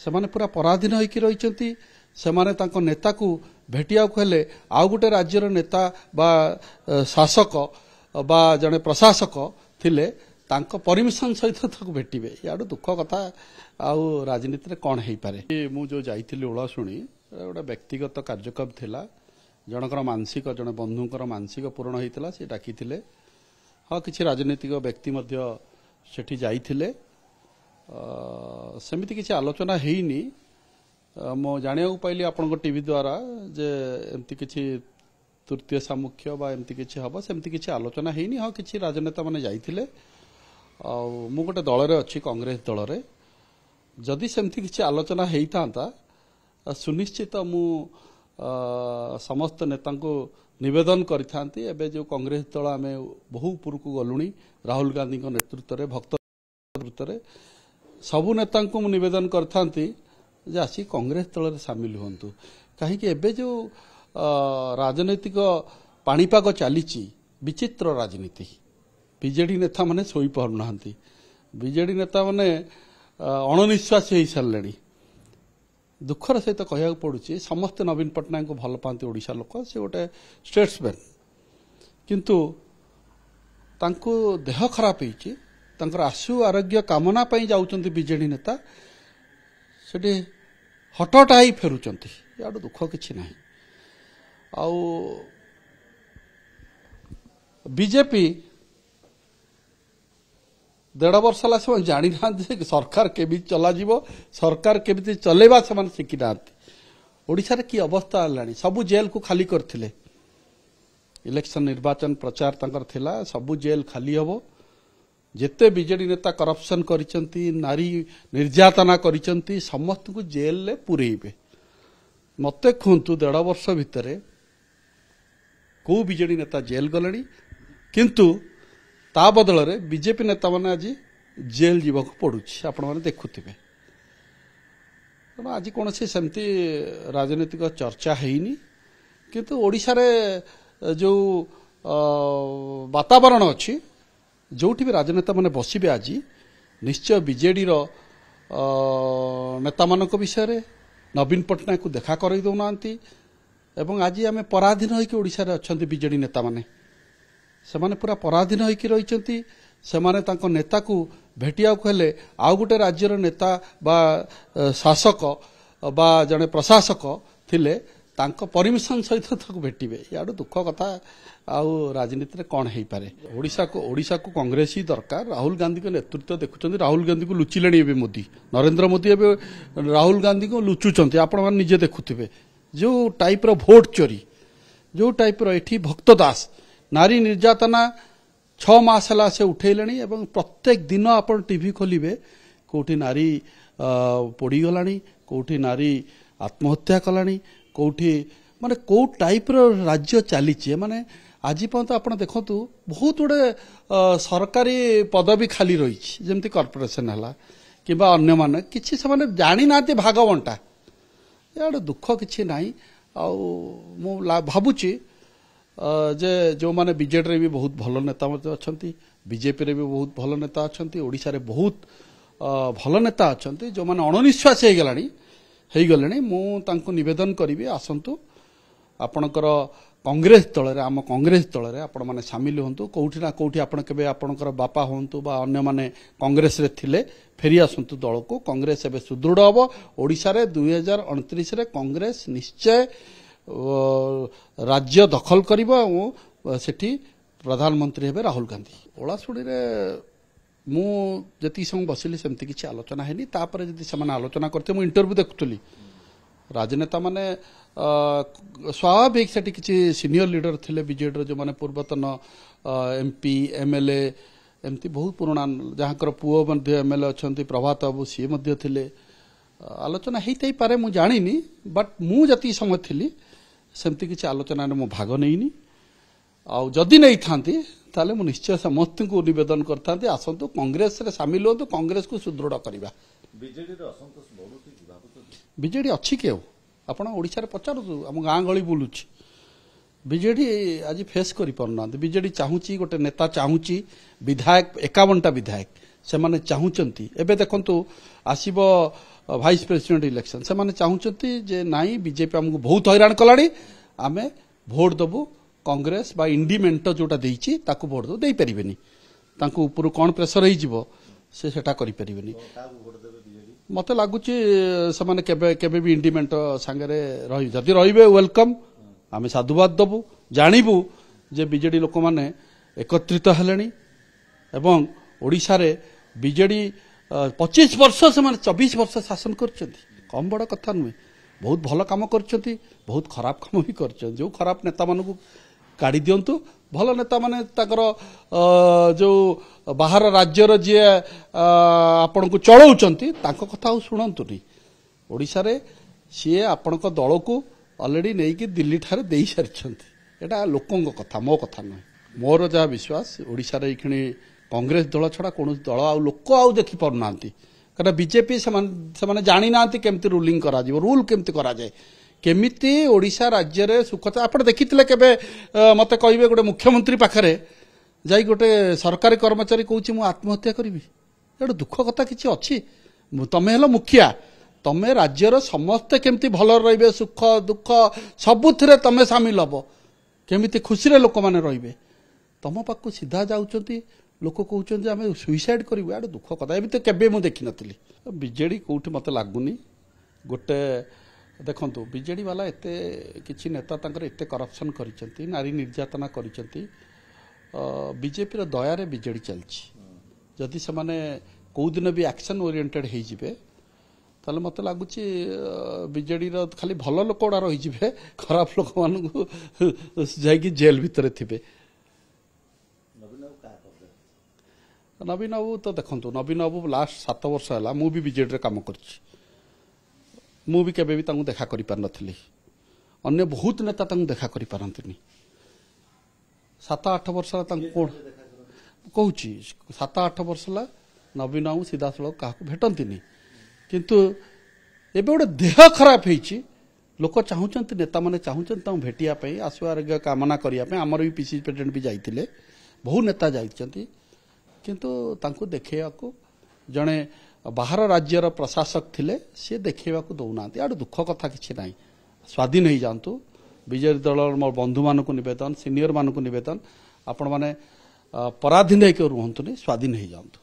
ସେମାନେ ପୁରା ପରାଧୀନ ହୋଇକି ରହିଛନ୍ତି। ସେମାନେ ତାଙ୍କ ନେତାକୁ ଭେଟିବାକୁ ହେଲେ ଆଉ ଗୋଟେ ରାଜ୍ୟର ନେତା ବା ଶାସକ ବା ଜଣେ ପ୍ରଶାସକ ଥିଲେ ତାଙ୍କ ପରମିଶନ ସହିତ ତାକୁ ଭେଟିବେ। ୟାଡୁ ଦୁଃଖ କଥା ଆଉ ରାଜନୀତିରେ କ'ଣ ହେଇପାରେ। ମୁଁ ଯେଉଁ ଯାଇଥିଲି ଓଳାଶୁଣୀ ଗୋଟେ ବ୍ୟକ୍ତିଗତ କାର୍ଯ୍ୟକ୍ରମ ଥିଲା, ଜଣଙ୍କର ମାନସିକ ଜଣେ ବନ୍ଧୁଙ୍କର ମାନସିକ ପୂରଣ ହୋଇଥିଲା, ସେ ଡାକିଥିଲେ। ହଁ କିଛି ରାଜନୈତିକ ବ୍ୟକ୍ତି ମଧ୍ୟ ସେଠି ଯାଇଥିଲେ। ସେମିତି କିଛି ଆଲୋଚନା ହେଇନି। ମୁଁ ଜାଣିବାକୁ ପାଇଲି ଆପଣଙ୍କ ଟିଭି ଦ୍ୱାରା ଯେ ଏମିତି କିଛି ତୃତୀୟ ସାମୁଖ୍ୟ ବା ଏମିତି କିଛି ହେବ, ସେମିତି କିଛି ଆଲୋଚନା ହେଇନି। ହଁ କିଛି ରାଜନେତା ମାନେ ଯାଇଥିଲେ। ଆଉ ମୁଁ ଗୋଟେ ଦଳରେ ଅଛି, କଂଗ୍ରେସ ଦଳରେ। ଯଦି ସେମିତି କିଛି ଆଲୋଚନା ହେଇଥାନ୍ତା ସୁନିଶ୍ଚିତ ମୁଁ ସମସ୍ତ ନେତାଙ୍କୁ ନିବେଦନ କରିଥାନ୍ତି। ଏବେ ଯେଉଁ କଂଗ୍ରେସ ଦଳ ଆମେ ବହୁ ଉପରକୁ ଗଲୁଣି, ରାହୁଲ ଗାନ୍ଧୀଙ୍କ ନେତୃତ୍ୱରେ, ଭକ୍ତ ନେତୃତ୍ୱରେ, ସବୁ ନେତାଙ୍କୁ ମୁଁ ନିବେଦନ କରିଥାନ୍ତି ଯେ ଆସି କଂଗ୍ରେସ ଦଳରେ ସାମିଲ ହୁଅନ୍ତୁ। କାହିଁକି ଏବେ ଯେଉଁ ରାଜନୈତିକ ପାଣିପାଗ ଚାଲିଛି, ବିଚିତ୍ର ରାଜନୀତି। ବିଜେଡି ନେତାମାନେ ଶୋଇପାରୁନାହାନ୍ତି। ବିଜେଡି ନେତାମାନେ ଅଣନିଶ୍ୱାସୀ ହୋଇସାରିଲେଣି। ଦୁଃଖର ସହିତ କହିବାକୁ ପଡ଼ୁଛି, ସମସ୍ତେ ନବୀନ ପଟ୍ଟନାୟକଙ୍କୁ ଭଲ ପାଆନ୍ତି ଓଡ଼ିଶା ଲୋକ, ସେ ଗୋଟେ ଷ୍ଟେଟ୍ସମ୍ୟାନ୍। କିନ୍ତୁ ତାଙ୍କୁ ଦେହ ଖରାପ ହେଇଛି, ତାଙ୍କର ଆଶୁ ଆରୋଗ୍ୟ କାମନା ପାଇଁ ଯାଉଛନ୍ତି ବିଜେଡି ନେତା, ସେଠି ହଟହଟା ହେଇ ଫେରୁଛନ୍ତି। ୟାଡୁ ଦୁଃଖ କିଛି ନାହିଁ। ଆଉ ବିଜେପି 1.5 ବର୍ଷ ହେଲା ସେମାନେ ଜାଣିନାହାନ୍ତି ଯେ ସରକାର କେମିତି ଚଲାଯିବ, ସରକାର କେମିତି ଚଲେଇବା ସେମାନେ ଶିଖିନାହାନ୍ତି। ଓଡ଼ିଶାରେ କି ଅବସ୍ଥା ହେଲାଣି, ସବୁ ଜେଲକୁ ଖାଲି କରିଥିଲେ। ଇଲେକ୍ସନ ନିର୍ବାଚନ ପ୍ରଚାର ତାଙ୍କର ଥିଲା, ସବୁ ଜେଲ ଖାଲି ହେବ। ଯେତେ ବିଜେଡି ନେତା କରପ୍ସନ କରିଛନ୍ତି, ନାରୀ ନିର୍ଯାତନା କରିଛନ୍ତି, ସମସ୍ତଙ୍କୁ ଜେଲରେ ପୁରେଇବେ। ମୋତେ କୁହନ୍ତୁ 1.5 ବର୍ଷ ଭିତରେ କୋଉ ବିଜେଡି ନେତା ଜେଲ ଗଲେଣି? କିନ୍ତୁ ତା ବଦଳରେ ବିଜେପି ନେତାମାନେ ଆଜି ଜେଲ ଯିବାକୁ ପଡୁଛି, ଆପଣମାନେ ଦେଖୁଥିବେ। ତେଣୁ ଆଜି କୌଣସି ସେମିତି ରାଜନୈତିକ ଚର୍ଚ୍ଚା ହେଇନି। କିନ୍ତୁ ଓଡ଼ିଶାରେ ଯେଉଁ ବାତାବରଣ ଅଛି, ଯେଉଁଠି ବି ରାଜନେତାମାନେ ବସିବେ ଆଜି ନିଶ୍ଚୟ ବିଜେଡିର ନେତାମାନଙ୍କ ବିଷୟରେ ନବୀନ ପଟ୍ଟନାୟକକୁ ଦେଖା କରାଇ ଦେଉନାହାନ୍ତି। ଏବଂ ଆଜି ଆମେ ପରାଧୀନ ହୋଇକି ଓଡ଼ିଶାରେ ଅଛନ୍ତି ବିଜେଡି ନେତାମାନେ। ସେମାନେ ପୁରା ପରାଧୀନ ହୋଇକି ରହିଛନ୍ତି। ସେମାନେ ତାଙ୍କ ନେତାକୁ ଭେଟିବାକୁ ହେଲେ ଆଉ ଗୋଟେ ରାଜ୍ୟର ନେତା ବା ଶାସକ ବା ଜଣେ ପ୍ରଶାସକ ଥିଲେ ତାଙ୍କ ପରମିଶନ ସହିତ ତାକୁ ଭେଟିବେ। ୟାଡୁ ଦୁଃଖ କଥା ଆଉ ରାଜନୀତିରେ କ'ଣ ହେଇପାରେ। ଓଡ଼ିଶାକୁ କଂଗ୍ରେସ ହିଁ ଦରକାର। ରାହୁଲ ଗାନ୍ଧୀଙ୍କ ନେତୃତ୍ୱ ଦେଖୁଛନ୍ତି, ରାହୁଲ ଗାନ୍ଧୀକୁ ଲୁଚିଲେଣି ଏବେ ମୋଦି, ନରେନ୍ଦ୍ର ମୋଦି ଏବେ ରାହୁଲ ଗାନ୍ଧୀକୁ ଲୁଚୁଛନ୍ତି। ଆପଣମାନେ ନିଜେ ଦେଖୁଥିବେ ଯେଉଁ ଟାଇପ୍ର ଭୋଟ ଚୋରି, ଯେଉଁ ଟାଇପ୍ର ଏଠି ଭକ୍ତ ଦାସ, ନାରୀ ନିର୍ଯାତନା 6 ମାସ ହେଲା ସେ ଉଠେଇଲେଣି। ଏବଂ ପ୍ରତ୍ୟେକ ଦିନ ଆପଣ ଟିଭି ଖୋଲିବେ, କେଉଁଠି ନାରୀ ପୋଡ଼ିଗଲାଣି, କେଉଁଠି ନାରୀ ଆତ୍ମହତ୍ୟା କଲାଣି, କେଉଁଠି ମାନେ କେଉଁ ଟାଇପ୍ର ରାଜ୍ୟ ଚାଲିଛି। ମାନେ ଆଜି ପର୍ଯ୍ୟନ୍ତ ଆପଣ ଦେଖନ୍ତୁ ବହୁତ ଗୁଡ଼େ ସରକାରୀ ପଦବୀ ଖାଲି ରହିଛି, ଯେମିତି କର୍ପୋରେସନ ହେଲା କିମ୍ବା ଅନ୍ୟମାନେ, କିଛି ସେମାନେ ଜାଣିନାହାନ୍ତି ଭାଗବଣ୍ଟା। ଏଆଡ଼େ ଦୁଃଖ କିଛି ନାହିଁ। ଆଉ ମୁଁ ଭାବୁଛି ଯେ ଯେଉଁମାନେ ବିଜେଡ଼ିରେ ବି ବହୁତ ଭଲ ନେତା ମଧ୍ୟ ଅଛନ୍ତି, ବିଜେପିରେ ବି ବହୁତ ଭଲ ନେତା ଅଛନ୍ତି, ଓଡ଼ିଶାରେ ବହୁତ ଭଲ ନେତା ଅଛନ୍ତି, ଯେଉଁମାନେ ଅଣନିଶ୍ୱାସୀ ହେଇଗଲେଣି। ମୁଁ ତାଙ୍କୁ ନିବେଦନ କରିବି, ଆସନ୍ତୁ ଆପଣଙ୍କର କଂଗ୍ରେସ ଦଳରେ, ଆମ କଂଗ୍ରେସ ଦଳରେ ଆପଣମାନେ ସାମିଲ ହୁଅନ୍ତୁ। କେଉଁଠି ନା କେଉଁଠି ଆପଣ କେବେ ଆପଣଙ୍କର ବାପା ହୁଅନ୍ତୁ ବା ଅନ୍ୟମାନେ କଂଗ୍ରେସରେ ଥିଲେ, ଫେରି ଆସନ୍ତୁ ଦଳକୁ। କଂଗ୍ରେସ ଏବେ ସୁଦୃଢ଼ ହେବ। ଓଡ଼ିଶାରେ 2029ରେ କଂଗ୍ରେସ ନିଶ୍ଚୟ ରାଜ୍ୟ ଦଖଲ କରିବ ଏବଂ ସେଠି ପ୍ରଧାନମନ୍ତ୍ରୀ ହେବେ ରାହୁଲ ଗାନ୍ଧୀ। ଓଳାଶୁଣୀରେ ମୁଁ ଯେତିକି ସମୟ ବସିଲି ସେମିତି କିଛି ଆଲୋଚନା ହେଇନି। ତାପରେ ଯଦି ସେମାନେ ଆଲୋଚନା କରିଥିବେ, ମୁଁ ଇଣ୍ଟରଭ୍ୟୁ ଦେଖୁଥିଲି, ରାଜନେତାମାନେ ସ୍ୱାଭାବିକ ସେଠି କିଛି ସିନିୟର ଲିଡର ଥିଲେ ବିଜେଡିର, ଯେଉଁମାନେ ପୂର୍ବତନ MP MLA ଏମିତି ବହୁତ ପୁରୁଣା, ଯାହାଙ୍କର ପୁଅ ମଧ୍ୟ MLA ଅଛନ୍ତି, ପ୍ରଭାତ ବାବୁ, ସିଏ ମଧ୍ୟ ଥିଲେ। ଆଲୋଚନା ହେଇଥାଇପାରେ, ମୁଁ ଜାଣିନି। ବଟ୍ ମୁଁ ଯେତିକି ସମୟ ଥିଲି ସେମିତି କିଛି ଆଲୋଚନାରେ ମୁଁ ଭାଗ ନେଇନି। ଆଉ ଯଦି ନେଇଥାନ୍ତି ତାହେଲେ ମୁଁ ନିଶ୍ଚୟ ସମସ୍ତଙ୍କୁ ନିବେଦନ କରିଥାନ୍ତି, ଆସନ୍ତୁ କଂଗ୍ରେସରେ ସାମିଲ ହୁଅନ୍ତୁ, କଂଗ୍ରେସକୁ ସୁଦୃଢ଼ କରିବା। ବିଜେଡି ଅଛି କି ଆଉ? ଆପଣ ଓଡ଼ିଶାରେ ପଚାରନ୍ତୁ, ଆମ ଗାଁ ଗହଳି ବୁଲୁଛି। ବିଜେଡି ଆଜି ଫେସ୍ କରିପାରୁନାହାନ୍ତି। ବିଜେଡି ଚାହୁଁଛି, ଗୋଟେ ନେତା ଚାହୁଁଛି, ବିଧାୟକ 51ଟା ବିଧାୟକ ସେମାନେ ଚାହୁଁଛନ୍ତି। ଏବେ ଦେଖନ୍ତୁ ଆସିବ भाइस प्रेसिडेंट इलेक्शन से माने चाहूँगी जे नाई बीजेपी आमको बहुत हैरान कलानी आमे भोट दबु कांग्रेस बा इंडी मेंट जोटा देइछि ताकू भोट दबु देई परिबेनी तांको ऊपर कौन प्रेसर हो से सेटा करि परिबेनी मते लागुची से केबे भी इंडी मेंट सांगरे रही जदि रहिबे वेलकम आमे साधुवाद दबु जानिबु जे बीजेडी लोक माने एकत्रित हेलेनी एवं ओडिशा रे बीजेडी 25 वर्ष से 24 वर्ष शासन करछंती कम बड़ कथा नुहे बहुत भल काम करछंती बहुत खराब काम भी करछंती जो खराब नेता मानू काढ़ी दिंतु भल नेता माने ताकर जो बाहर राज्यर जी आपण को चलाउछंती तांको कथा शुणंतुनी ओडिशा रे सी आपण दल को ऑलरेडी नहीं कि दिल्ली ठारे देई सारिछंती एटा लोकंग कथा मो कथा नुहे मोर जहा विश्वास ओडिशा रे इखणी कांग्रेस दल छड़ा कौन दल आ लोक आउ देखि पारना कहीं बीजेपी से जानी ना केमती रूलिंग करा रूल केमती करा जाए केमिति ओडिशा राज्य रे सुखता आप देखी केबे मते कहिबे गोटे मुख्यमंत्री पाखरे जाई गोटे सरकारी कर्मचारी कहूँ मु आत्महत्या करी एटा दुख कथा किसी अच्छी तमें हेलो मुखिया तमें राज्यर समस्ते केमती भल रे सुख दुख सबुथिरे तमें सामिल हब केमिति खुशी लोक मैंने रे तुम पाक सीधा जाऊँच लोक कहते आम सुइसाइड करूँ यार दुख कथा एमती केबे मुझे देखी नी बीजेडी कौटी मत लगुनि गोटे देखु बीजेडी वाला एते किसी नेता एते करप्शन कर नारी निर्यातना कर बीजेपी दयारे बीजेडी चलती जदि से माने कौ दिन भी एक्शन ओरिएंटेड हो ताले मत लगुच बीजेडी खाली भल लोक गुड़ा रही खराब लोक मान जाकि जेल भितर थे नवीन बाबू तो देखो नवीन बाबू लास्ट 7 वर्ष है मु भी बीजेडी काम कर केबे भी देखा कर पार नी अन्य बहुत नेता देखा कर पारती 7-8 वर्ष कौन कहूँ 7-8 वर्ष है नवीन बाबू सीधा सड़क क्या भेटती किंतु एबे गोटे देह खराब होती लोक चाहूँगी नेता मैंने चाहूँगी भेटियापी आशु कामना करने आमर भी पीसीसी प्रेसिडेंट भी जाते बहु नेता जाइछंती किंतु तांको देखैयाको जड़े बाहर राज्यर प्रशासक थिले सी देखा दौना यार दुख कथा किसी ना स्वाधीन हो जातु बीजेपी दल मोर बंधु मान को नवेदन सिनियर मान को नवेदन आपण मैंने पराधीन होकर रुहतुनि स्वाधीन हो जातु।